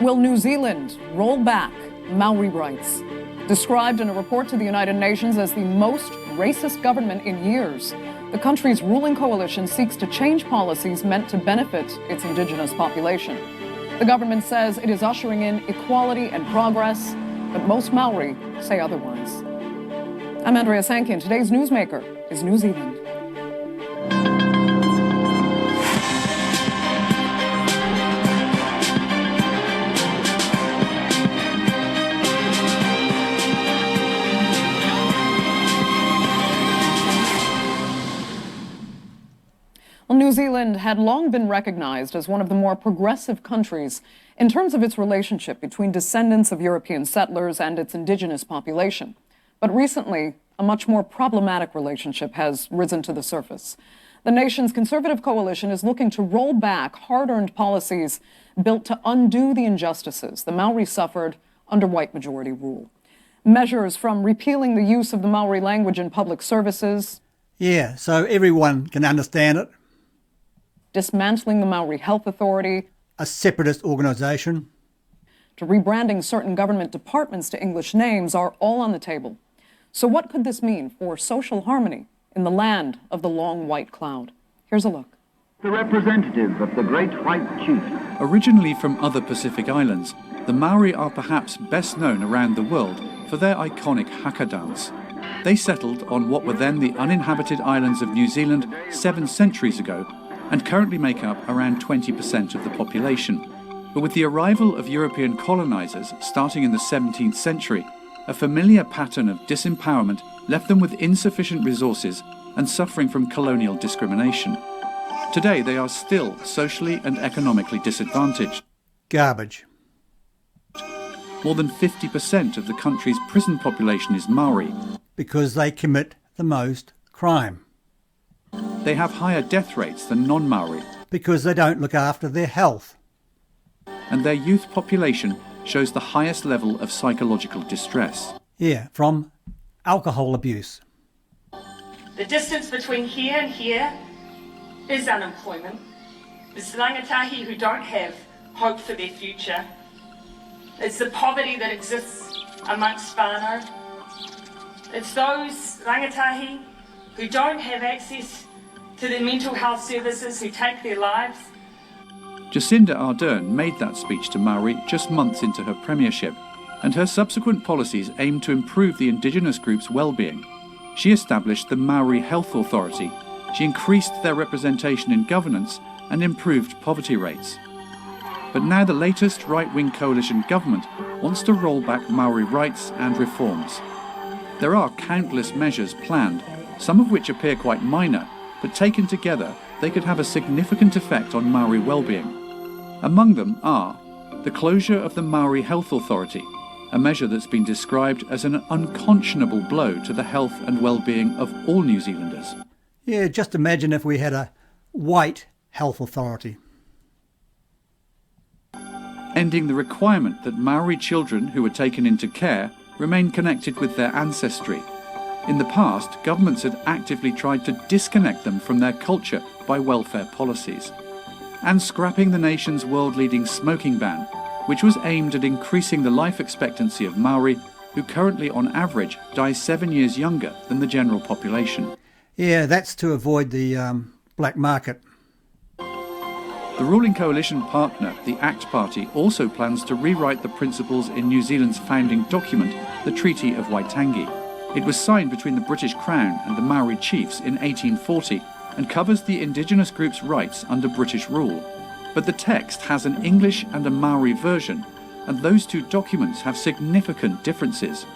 Will New Zealand roll back Maori rights? Described in a report to the United Nations as the most racist government in years, the country's ruling coalition seeks to change policies meant to benefit its indigenous population. The government says it is ushering in equality and progress, but most Maori say otherwise. I'm Andrea Sankey, and today's newsmaker is New Zealand. Well, New Zealand had long been recognized as one of the more progressive countries in terms of its relationship between descendants of European settlers and its indigenous population. But recently, a much more problematic relationship has risen to the surface. The nation's conservative coalition is looking to roll back hard-earned policies built to undo the injustices the Maori suffered under white majority rule. Measures from repealing the use of the Maori language in public services. Yeah, so everyone can understand it. Dismantling the Maori Health Authority, a separatist organisation, to rebranding certain government departments to English names are all on the table. So what could this mean for social harmony in the land of the long white cloud? Here's a look. The representative of the great white chief. Originally from other Pacific islands, the Maori are perhaps best known around the world for their iconic haka dance. They settled on what were then the uninhabited islands of New Zealand 7 centuries ago, and currently make up around 20% of the population. But with the arrival of European colonisers starting in the 17th century, a familiar pattern of disempowerment left them with insufficient resources and suffering from colonial discrimination. Today they are still socially and economically disadvantaged. Garbage. More than 50% of the country's prison population is Maori. Because they commit the most crime. They have higher death rates than non-Maori. Because they don't look after their health. And their youth population shows the highest level of psychological distress. Yeah, from alcohol abuse. The distance between here and here is unemployment. It's rangatahi who don't have hope for their future. It's the poverty that exists amongst whānau. It's those rangatahi who don't have access to the mental health services, who take their lives. Jacinda Ardern made that speech to Maori just months into her premiership, and her subsequent policies aimed to improve the indigenous group's well-being. She established the Maori Health Authority, she increased their representation in governance and improved poverty rates. But now the latest right-wing coalition government wants to roll back Maori rights and reforms. There are countless measures planned, some of which appear quite minor, but taken together, they could have a significant effect on Maori well-being. Among them are the closure of the Maori Health Authority, a measure that's been described as an unconscionable blow to the health and well-being of all New Zealanders. Yeah, just imagine if we had a white health authority. Ending the requirement that Maori children who were taken into care remain connected with their ancestry. In the past, governments had actively tried to disconnect them from their culture by welfare policies. And scrapping the nation's world-leading smoking ban, which was aimed at increasing the life expectancy of Maori, who currently on average die 7 years younger than the general population. Yeah, that's to avoid the black market. The ruling coalition partner, the ACT Party, also plans to rewrite the principles in New Zealand's founding document, the Treaty of Waitangi. It was signed between the British Crown and the Maori chiefs in 1840 and covers the indigenous group's rights under British rule. But the text has an English and a Maori version, and those two documents have significant differences.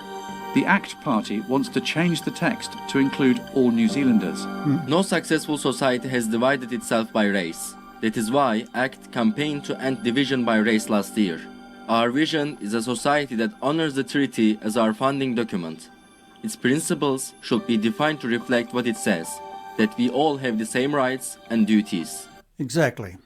The ACT Party wants to change the text to include all New Zealanders. No successful society has divided itself by race. That is why ACT campaigned to end division by race last year. Our vision is a society that honors the treaty as our founding document. Its principles should be defined to reflect what it says, that we all have the same rights and duties. Exactly.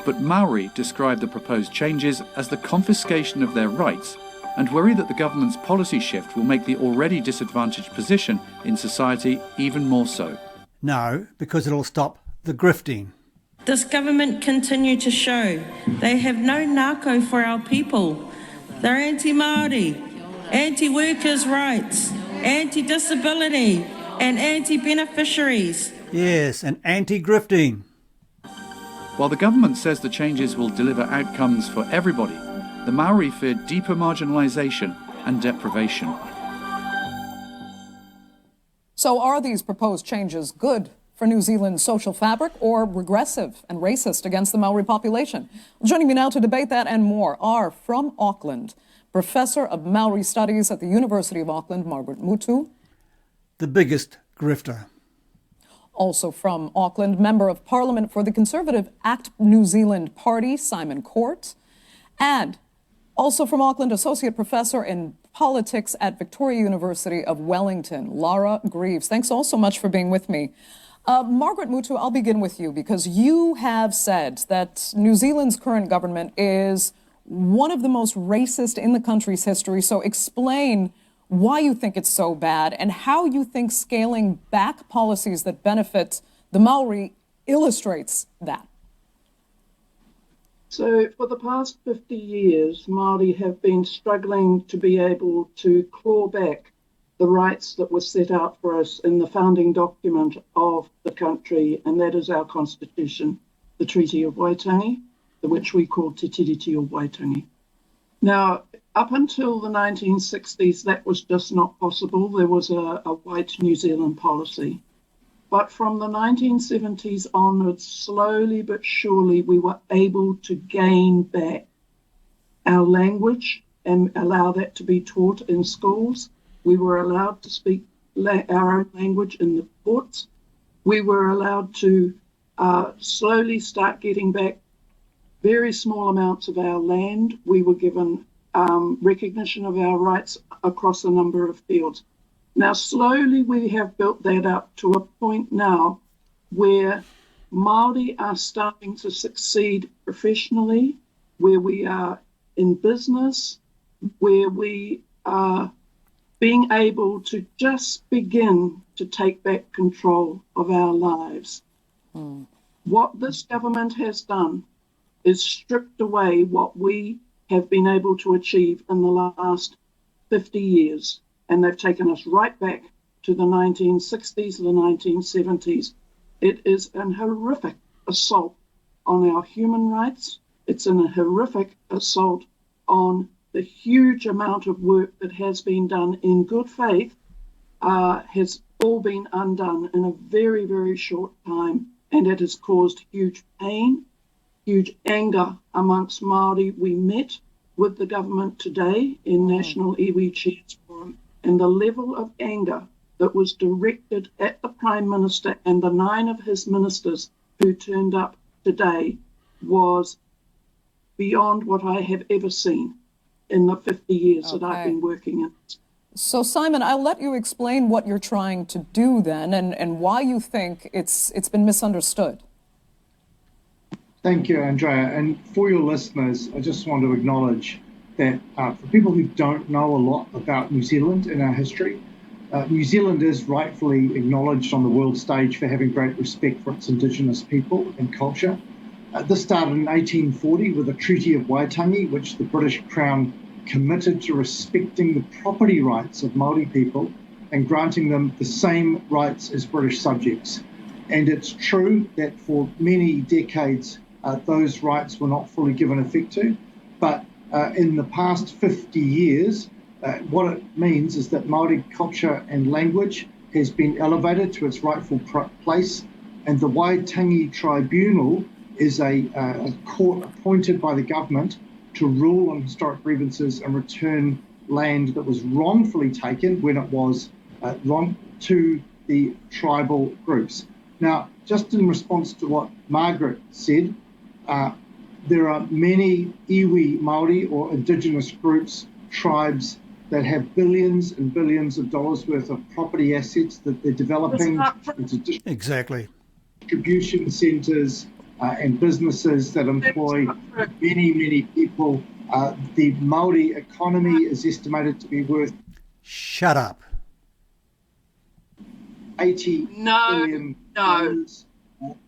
But Maori describe the proposed changes as the confiscation of their rights and worry that the government's policy shift will make the already disadvantaged position in society even more so. No, because it'll stop the grifting. this government continue to show they have no ngākau for our people. They're anti-Maori, anti-workers' rights, anti-disability, and anti-beneficiaries. Yes, and anti-grifting. While the government says the changes will deliver outcomes for everybody, the Maori fear deeper marginalisation and deprivation. So are these proposed changes good for New Zealand's social fabric or regressive and racist against the Maori population? Well, joining me now to debate that and more are from Auckland, Professor of Maori Studies at the University of Auckland, Margaret Mutu. The biggest grifter. Also from Auckland, Member of Parliament for the Conservative Act New Zealand Party, Simon Court. And also from Auckland, Associate Professor in Politics at Victoria University of Wellington, Lara Greaves. Thanks all so much for being with me. Margaret Mutu, I'll begin with you because you have said that New Zealand's current government is one of the most racist in the country's history. So explain why you think it's so bad and how you think scaling back policies that benefit the Maori illustrates that. So for the past 50 years, Māori have been struggling to be able to claw back the rights that were set out for us in the founding document of the country, and that is our constitution, the Treaty of Waitangi, which we call Te Tiriti o Waitangi. Now, up until the 1960s, that was just not possible. There was a white New Zealand policy. But from the 1970s onwards, slowly but surely, we were able to gain back our language and allow that to be taught in schools. We were allowed to speak our own language in the courts. We were allowed to slowly start getting back very small amounts of our land. We were given recognition of our rights across a number of fields. Now, slowly we have built that up to a point now where Māori are starting to succeed professionally, where we are in business, where we are being able to just begin to take back control of our lives. What this government has done is stripped away what we have been able to achieve in the last 50 years. And they've taken us right back to the 1960s, the 1970s. It is an horrific assault on our human rights. It's a horrific assault on the huge amount of work that has been done in good faith, has all been undone in a very, very short time. And it has caused huge pain, huge anger amongst Māori. We met with the government today in National Iwi Chiefs Forum, and the level of anger that was directed at the Prime Minister and the 9 of his ministers who turned up today was beyond what I have ever seen in the 50 years that I've been working in. So, Simon, I'll let you explain what you're trying to do then and why you think it's been misunderstood. Thank you, Andrea. And for your listeners, I just want to acknowledge that for people who don't know a lot about New Zealand and our history, New Zealand is rightfully acknowledged on the world stage for having great respect for its indigenous people and culture. This started in 1840 with the Treaty of Waitangi, which the British Crown committed to respecting the property rights of Maori people and granting them the same rights as British subjects. And it's true that for many decades, those rights were not fully given effect to, but in the past 50 years, what it means is that Maori culture and language has been elevated to its rightful place, and the Waitangi Tribunal is a court appointed by the government to rule on historic grievances and return land that was wrongfully taken when it was wrong to the tribal groups. Now, just in response to what Margaret said, there are many iwi Māori or indigenous groups, tribes that have billions and billions of dollars worth of property assets that they're developing into Exactly. distribution centres and businesses that employ many, many people. The Māori economy is estimated to be worth Shut up. $80 billion.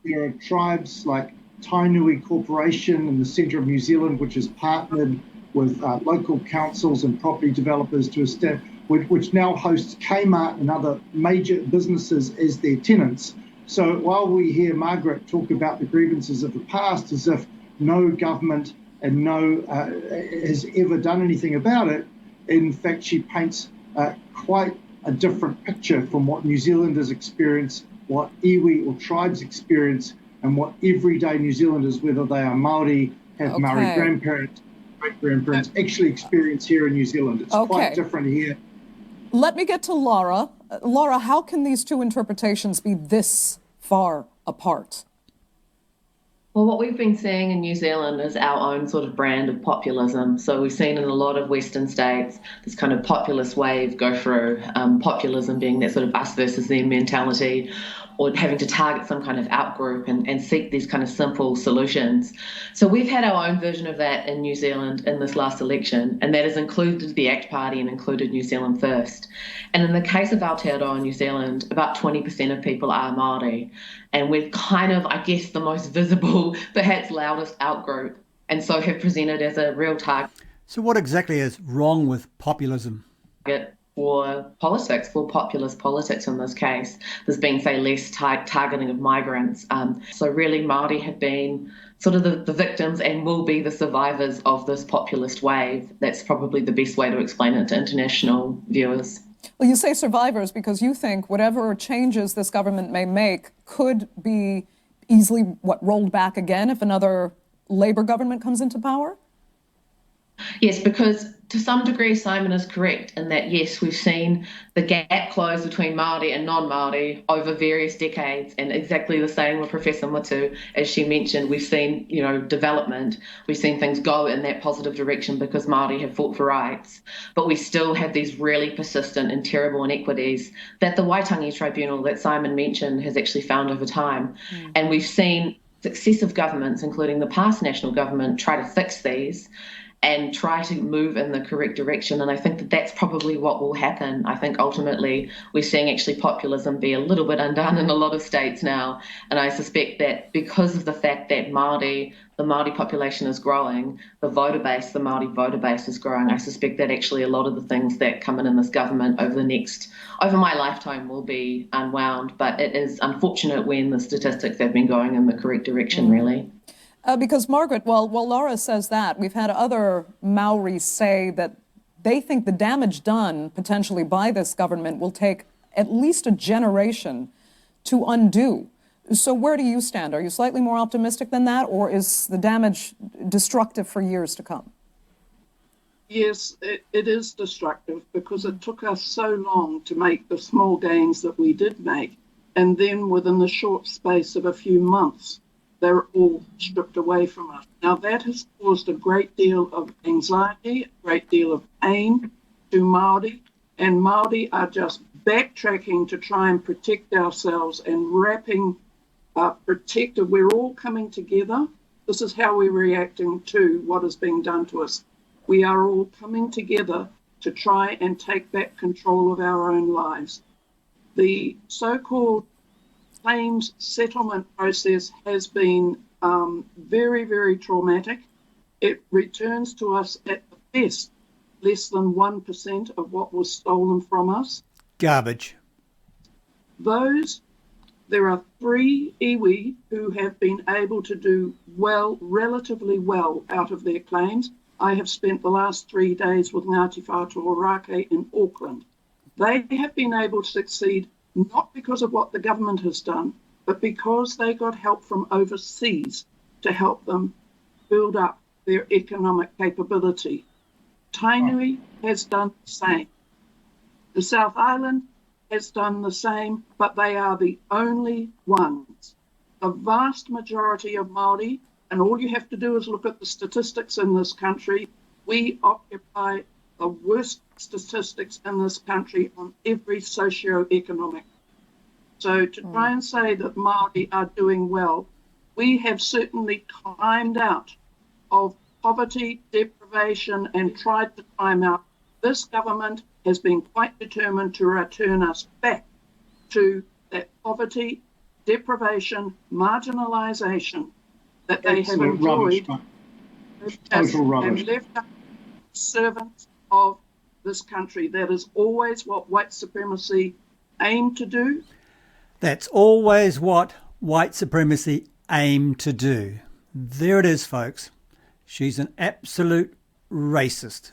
There are tribes like Tainui Corporation in the centre of New Zealand, which has partnered with local councils and property developers to establish, which now hosts Kmart and other major businesses as their tenants. So while we hear Margaret talk about the grievances of the past as if no government and has ever done anything about it, in fact, she paints quite a different picture from what New Zealanders experience, what iwi or tribes experience, and what everyday New Zealanders, whether they are Maori, have Maori grandparents, great-grandparents, actually experience here in New Zealand. It's quite different here. Let me get to Laura. Laura, how can these two interpretations be this far apart? Well, what we've been seeing in New Zealand is our own sort of brand of populism. So we've seen in a lot of Western states this kind of populist wave go through, populism being that sort of us versus them mentality, or having to target some kind of outgroup and seek these kind of simple solutions. So we've had our own version of that in New Zealand in this last election, and that has included the ACT Party and included New Zealand First. And in the case of Aotearoa New Zealand, about 20% of people are Maori. And we're kind of, I guess, the most visible, perhaps loudest outgroup, and so have presented as a real target. So what exactly is wrong with populism? For politics, for populist politics in this case. There's been, say, less targeting of migrants. So really Māori have been sort of the victims and will be the survivors of this populist wave. That's probably the best way to explain it to international viewers. Well, you say survivors because you think whatever changes this government may make could be easily, rolled back again if another Labour government comes into power? Yes, because to some degree Simon is correct in that, yes, we've seen the gap close between Māori and non-Māori over various decades, and exactly the same with Professor Mutu. As she mentioned, we've seen, development. We've seen things go in that positive direction because Māori have fought for rights, but we still have these really persistent and terrible inequities that the Waitangi Tribunal that Simon mentioned has actually found over time. And we've seen successive governments, including the past national government, try to fix these and try to move in the correct direction. And I think that that's probably what will happen. I think ultimately we're seeing actually populism be a little bit undone in a lot of states now. And I suspect that because of the fact that the Māori population is growing, the Māori voter base is growing, I suspect that actually a lot of the things that come in this government over my lifetime will be unwound. But it is unfortunate when the statistics have been going in the correct direction, really. Because, Margaret, while Laura says that, we've had other Maori say that they think the damage done potentially by this government will take at least a generation to undo. So where do you stand? Are you slightly more optimistic than that, or is the damage destructive for years to come? Yes, it is destructive because it took us so long to make the small gains that we did make. And then within the short space of a few months, they're all stripped away from us. Now, that has caused a great deal of anxiety, a great deal of pain to Māori, and Māori are just backtracking to try and protect ourselves and protected. We're all coming together. This is how we're reacting to what is being done to us. We are all coming together to try and take back control of our own lives. The so-called claims settlement process has been very, very traumatic. It returns to us at the best less than 1% of what was stolen from us. Garbage. There are 3 iwi who have been able to do relatively well out of their claims. I have spent the last 3 days with Ngāti Whātua Ōrākei in Auckland. They have been able to succeed not because of what the government has done, but because they got help from overseas to help them build up their economic capability. Tainui has done the same. The South Island has done the same, but they are the only ones. The vast majority of Māori, and all you have to do is look at the statistics in this country, we occupy the worst statistics in this country on every socio-economic. So to try and say that Māori are doing well, we have certainly climbed out of poverty, deprivation, and tried to climb out. This government has been quite determined to return us back to that poverty, deprivation, marginalisation that they have Absolute enjoyed rubbish, total rubbish. and left us servants of this country. That is always what white supremacy aimed to do. That's always what white supremacy aimed to do. There it is, folks. She's an absolute racist.